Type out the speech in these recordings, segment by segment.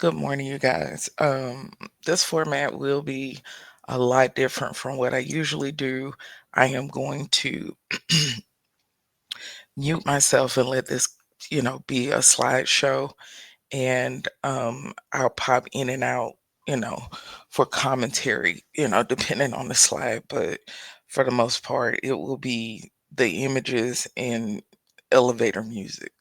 Good morning, you guys. This format will be a lot different from what I usually do. I am going to mute myself and let this, be a slideshow, and I'll pop in and out, you know, for commentary, depending on the slide. But for the most part, it will be the images and elevator music.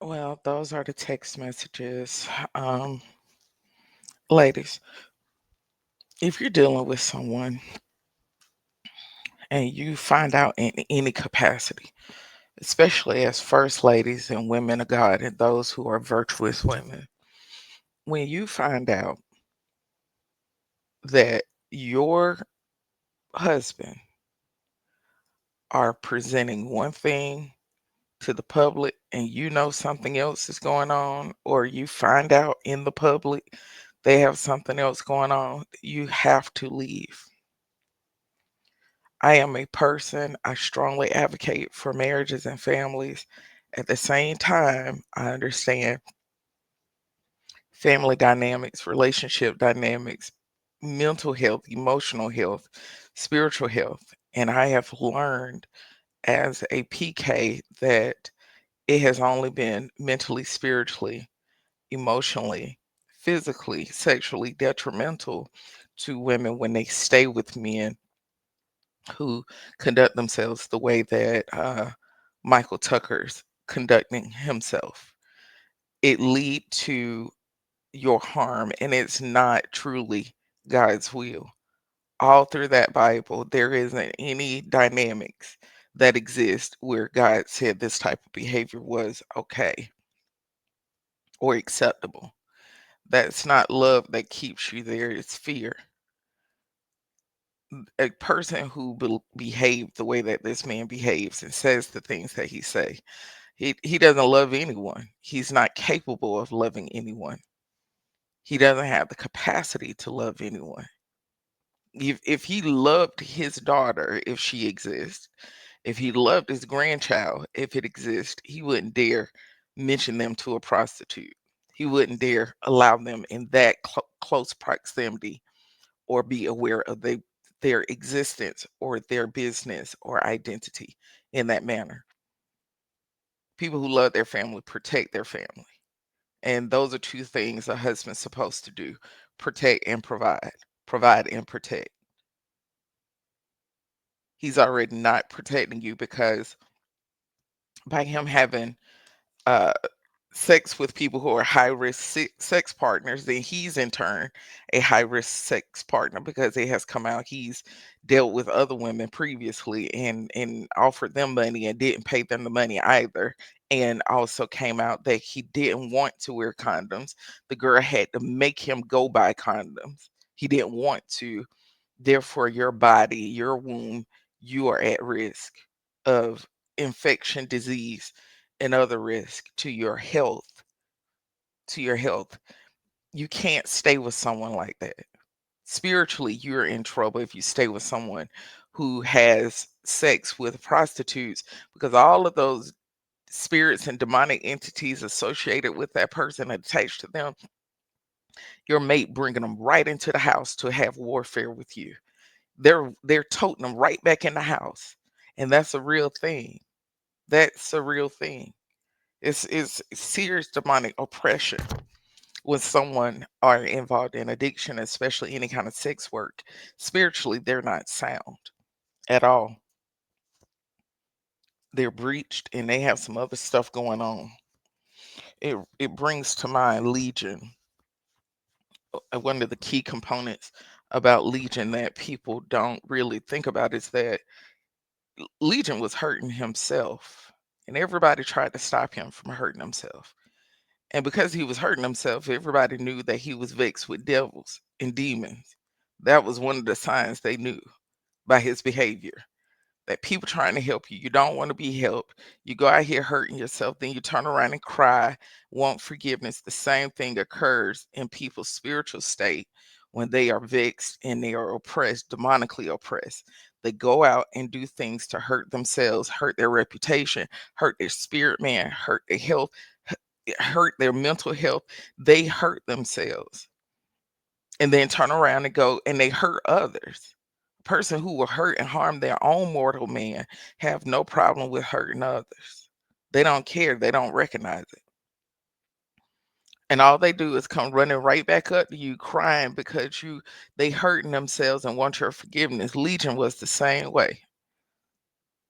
Well, those are the text messages. Ladies, if you're dealing with someone and you find out in any capacity, especially as first ladies and women of God and those who are virtuous women, when you find out that your husband are presenting one thing to the public and you know something else is going on, or you find out in the public they have something else going on, you have to leave. I am a person, I strongly advocate for marriages and families. At the same time, I understand family dynamics, relationship dynamics, mental health, emotional health, spiritual health. And I have learned as a PK that it has only been mentally, spiritually, emotionally, physically, sexually detrimental to women when they stay with men who conduct themselves the way that Michael Tucker's conducting himself. It lead to your harm, and it's not truly God's will. All through that Bible, there isn't any dynamics that exist where God said this type of behavior was okay or acceptable. That's not love that keeps you there, it's fear. A person who behaved the way that this man behaves and says the things that he say, he doesn't love anyone. He's not capable of loving anyone. He doesn't have the capacity to love anyone. If he loved his daughter, if she exists, if he loved his grandchild, if it exists, he wouldn't dare mention them to a prostitute. He wouldn't dare allow them in that close proximity or be aware of their existence or their business or identity in that manner. People who love their family protect their family. And those are two things a husband's supposed to do: protect and provide, provide and protect. He's already not protecting you because by him having uh, sex with people who are high risk sex partners, then he's in turn a high risk sex partner because it has come out he's dealt with other women previously and offered them money and didn't pay them the money either. And also came out that he didn't want to wear condoms. The girl had to make him go buy condoms. He didn't want to. Therefore, your body, your womb, you are at risk of infection, disease, and other risk to your health. To your health. You can't stay with someone like that. Spiritually, you're in trouble if you stay with someone who has sex with prostitutes because all of those spirits and demonic entities associated with that person attached to them, your mate bringing them right into the house to have warfare with you. They're toting them right back in the house, and that's a real thing. That's a real thing. It's serious demonic oppression when someone are involved in addiction, especially any kind of sex work. Spiritually, they're not sound at all. They're breached, and they have some other stuff going on. It brings to mind Legion. One of the key components about Legion that people don't really think about is that Legion was hurting himself, and everybody tried to stop him from hurting himself. And because he was hurting himself, everybody knew that he was vexed with devils and demons. That was one of the signs they knew by his behavior. That people trying to help you, you don't want to be helped. You go out here hurting yourself, then you turn around and cry, want forgiveness. The same thing occurs in people's spiritual state when they are vexed and they are oppressed, demonically oppressed. They go out and do things to hurt themselves, hurt their reputation, hurt their spirit man, hurt their health, hurt their mental health. They hurt themselves and then turn around and go and they hurt others. A person who will hurt and harm their own mortal man have no problem with hurting others. They don't care. They don't recognize it. And all they do is come running right back up to you crying because they hurting themselves and want your forgiveness. Legion was the same way.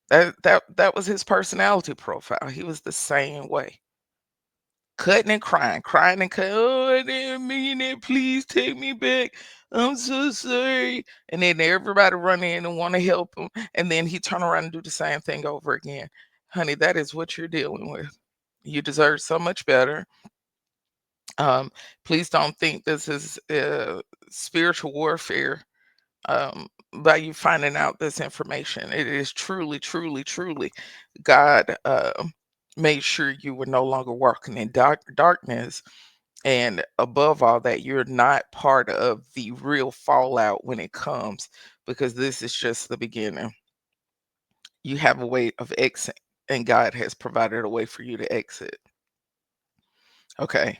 That was his personality profile. He was the same way. cutting and crying, crying and cutting. Oh, I didn't mean it. Please take me back. I'm so sorry. And then everybody run in and want to help him. And then he turn around and do the same thing over again. Honey, that is what you're dealing with. You deserve so much better. Um, please don't think this is spiritual warfare by you finding out this information. It is truly, truly, truly God made sure you were no longer walking in darkness. And above all that, you're not part of the real fallout when it comes, because this is just the beginning. You have a way of exit, and God has provided a way for you to exit. Okay.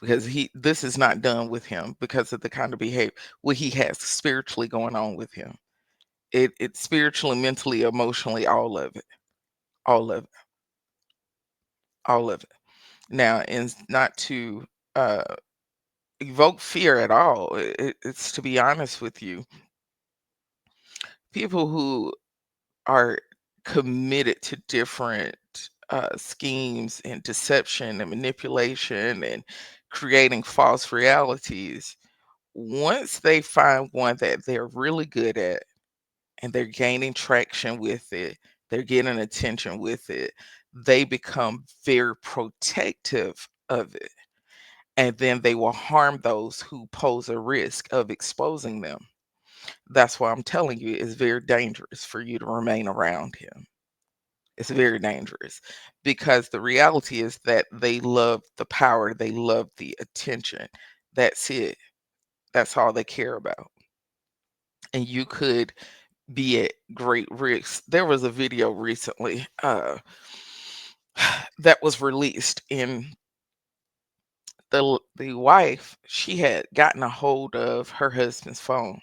Because this is not done with him because of the kind of behavior what he has spiritually going on with him. It's spiritually, mentally, emotionally, all of it. All of it. All of it. Now, and not to uh evoke fear at all. It's to be honest with you, people who are committed to different schemes and deception and manipulation and creating false realities. Once they find one that they're really good at and they're gaining traction with it, they're getting attention with it, they become very protective of it. And then they will harm those who pose a risk of exposing them. That's why I'm telling you it's very dangerous for you to remain around him. It's very dangerous because the reality is that they love the power, they love the attention. That's it. That's all they care about. And you could be at great risk. There was a video recently that was released, and the wife, she had gotten a hold of her husband's phone.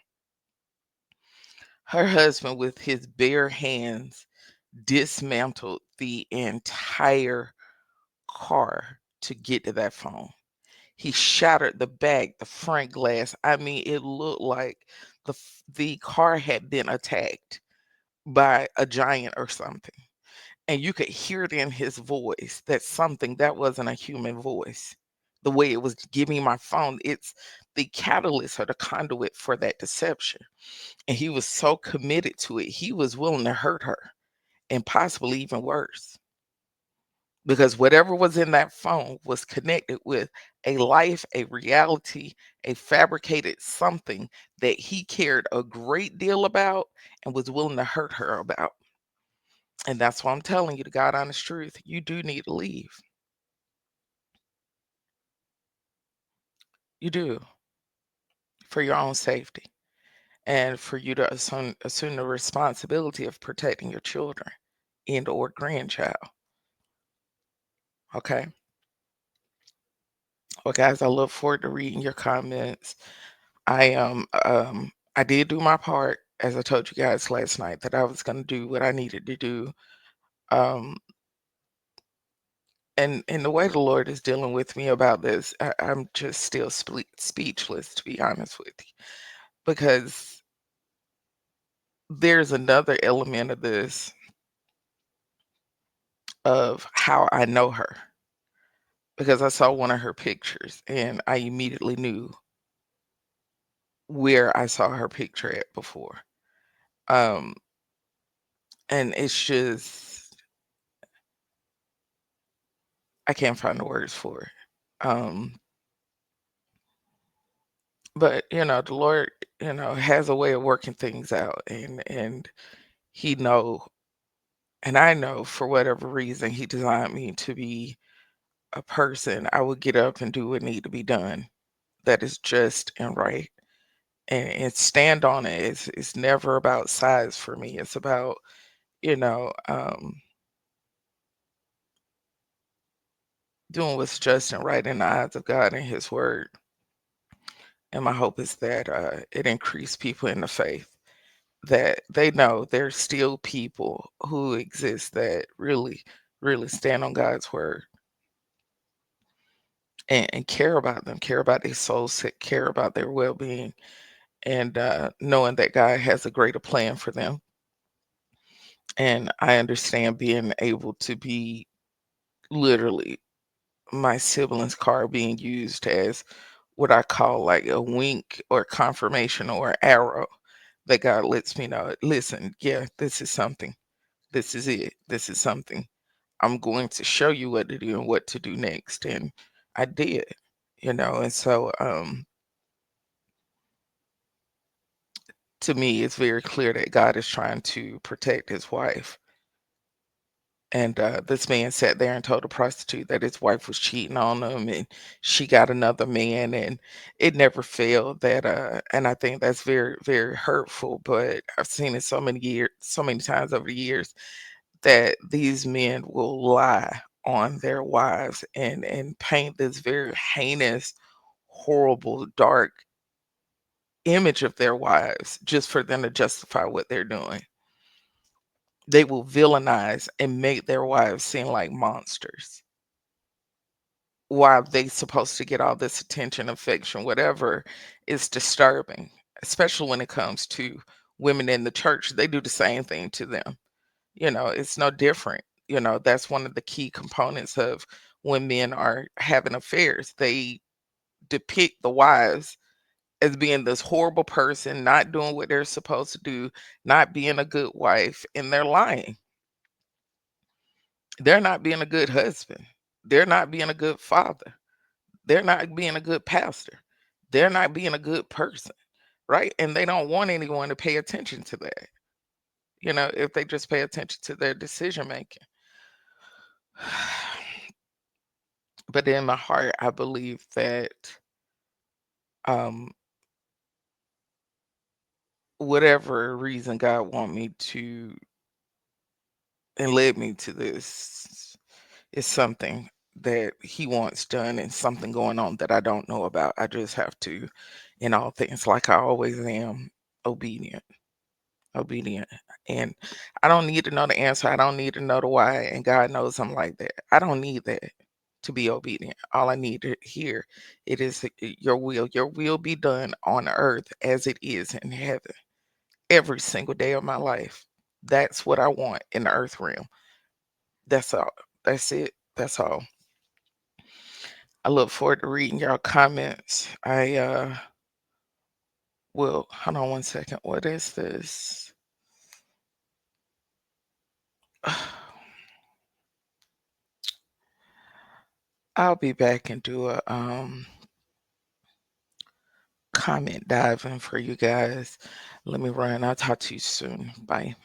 Her husband, with his bare hands, dismantled the entire car to get to that phone. He shattered the back, the front glass. I mean, it looked like the car had been attacked by a giant or something. And you could hear it in his voice that something that wasn't a human voice. The way it was giving my phone, it's the catalyst or the conduit for that deception. And he was so committed to it, he was willing to hurt her and possibly even worse. Because whatever was in that phone was connected with a life, a reality, a fabricated something that he cared a great deal about and was willing to hurt her about. And that's why I'm telling you the God honest truth. You do need to leave. You do, for your own safety and for you to assume the responsibility of protecting your children and or grandchild. Okay. Well, guys, I look forward to reading your comments. I did do my part, as I told you guys last night, that I was gonna do what I needed to do. Um, and the way the Lord is dealing with me about this, I'm just still speechless, to be honest with you, because there's another element of this of how I know her, because I saw one of her pictures and I immediately knew where I saw her picture at before. Um, and it's just I can't find the words for it. But the Lord, has a way of working things out, and He know, and I know for whatever reason He designed me to be a person. I would get up and do what need to be done. That is just and right, and stand on it. It's never about size for me. It's about you know um, doing what's just and right in the eyes of God and His Word. And my hope is that it increase people in the faith, that they know there's still people who exist that really, really stand on God's word and care about them, care about their souls, care about their well being, and knowing that God has a greater plan for them. And I understand being able to be literally my siblings' car being used as what I call like a wink or confirmation or arrow that God lets me know, listen, yeah, this is something. This is it. This is something. I'm going to show you what to do and what to do next. And I did, and so to me, it's very clear that God is trying to protect his wife. And this man sat there and told a prostitute that his wife was cheating on him and she got another man, and it never failed that and I think that's very, very hurtful. But I've seen it so many times over the years that these men will lie on their wives and paint this very heinous, horrible, dark image of their wives just for them to justify what they're doing. They will villainize and make their wives seem like monsters while they supposed to get all this attention, affection, whatever. Is disturbing, especially when it comes to women in the church. They do the same thing to them. It's no different. That's one of the key components of when men are having affairs. They depict the wives as being this horrible person, not doing what they're supposed to do, not being a good wife, and they're lying. They're not being a good husband. They're not being a good father. They're not being a good pastor. They're not being a good person, right? And they don't want anyone to pay attention to that. If they just pay attention to their decision making. But in my heart, I believe that um, whatever reason God want me to and led me to this is something that He wants done and something going on that I don't know about. I just have to, in all things, like I always am, obedient. Obedient. And I don't need to know the answer. I don't need to know the why. And God knows I'm like that. I don't need that to be obedient. All I need to hear it is your will. Your will be done on earth as it is in heaven every single day of my life. That's what I want in the earth realm. That's all. That's it. That's all. I look forward to reading y'all comments. I will hold on one second. What is this? I'll be back and do a comment diving for you guys. Let me run. I'll talk to you soon. Bye.